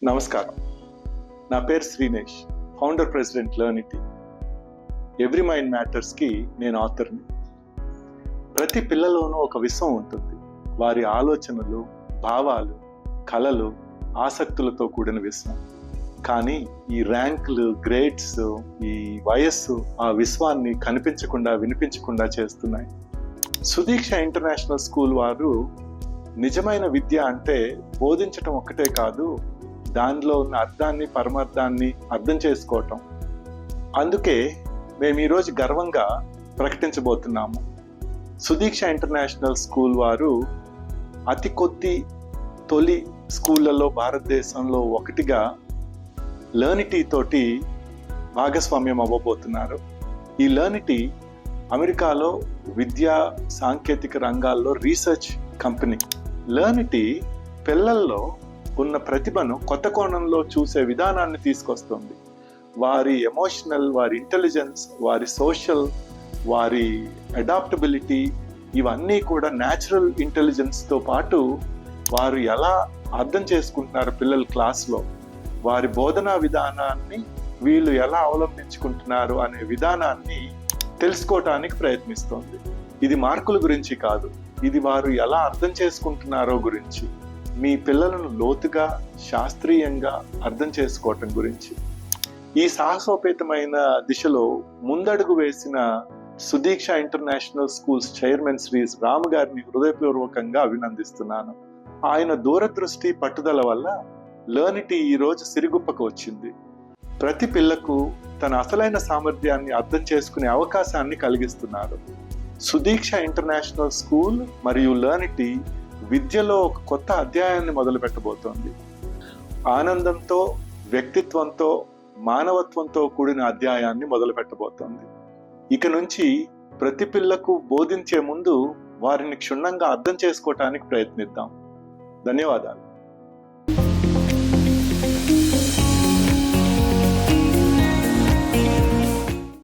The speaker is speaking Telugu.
నమస్కారం. నా పేరు Srinesh, founder president Learnity. Every mind మ్యాటర్స్కి నేను ఆథర్ని. ప్రతి పిల్లలోనూ ఒక విశ్వం ఉంటుంది. వారి ఆలోచనలు, భావాలు, కళలు, ఆసక్తులతో కూడిన విశ్వం. కానీ ఈ ర్యాంకులు, గ్రేడ్స్, ఈ వయస్సు ఆ విశ్వాన్ని కనిపించకుండా, వినిపించకుండా చేస్తున్నాయి. సుదీక్ష ఇంటర్నేషనల్ స్కూల్ వారు నిజమైన విద్య అంటే బోధించటం ఒక్కటే కాదు, దానిలో ఉన్న అర్థాన్ని, పరమార్థాన్ని అర్థం చేసుకోవటం. అందుకే మేము ఈరోజు గర్వంగా ప్రకటించబోతున్నాము. సుదీక్ష ఇంటర్నేషనల్ స్కూల్ వారు అతి కొద్ది తొలి స్కూళ్ళలో భారతదేశంలో ఒకటిగా లెర్నిటీ తోటి భాగస్వామ్యం అవ్వబోతున్నారు. ఈ లెర్నిటీ అమెరికాలో విద్యా సాంకేతిక రంగాల్లో రీసెర్చ్ కంపెనీ. లెర్నిటీ పిల్లల్లో ఉన్న ప్రతిభను కొత్త కోణంలో చూసే విధానాన్ని తీసుకొస్తుంది. వారి ఎమోషనల్, వారి ఇంటెలిజెన్స్, వారి సోషల్, వారి అడాప్టబిలిటీ, ఇవన్నీ కూడా న్యాచురల్ ఇంటెలిజెన్స్తో పాటు వారు ఎలా అర్థం చేసుకుంటున్నారు పిల్లల క్లాస్లో, వారి బోధనా విధానాన్ని వీళ్ళు ఎలా అవలంబించుకుంటున్నారు అనే విధానాన్ని తెలుసుకోవటానికి ప్రయత్నిస్తుంది. ఇది మార్కుల గురించి కాదు, ఇది వారు ఎలా అర్థం చేసుకుంటున్నారో గురించి, మీ పిల్లలను లోతుగా, శాస్త్రీయంగా అర్థం చేసుకోవటం గురించి. ఈ సాహసోపేతమైన దిశలో ముందడుగు వేసిన Sudiksha international schools chairman Shri Ramu గారిని హృదయపూర్వకంగా అభినందిస్తున్నాను. ఆయన దూరదృష్టి, పట్టుదల వల్ల లెర్నిటీ ఈరోజు సిరిగుప్పకు వచ్చింది. ప్రతి పిల్లకు తన అసలైన సామర్థ్యాన్ని అర్థం చేసుకునే అవకాశాన్ని కలిగిస్తున్నారు. సుదీక్ష ఇంటర్నేషనల్ స్కూల్ మరియు లెర్నిటీ విద్యలో ఒక కొత్త అధ్యాయాన్ని మొదలు పెట్టబోతోంది. ఆనందంతో, వ్యక్తిత్వంతో, మానవత్వంతో కూడిన అధ్యాయాన్ని మొదలు పెట్టబోతోంది. ఇక నుంచి ప్రతి పిల్లకు బోధించే ముందు వారిని క్షుణ్ణంగా అర్థం చేసుకోవటానికి ప్రయత్నిద్దాం. ధన్యవాదాలు.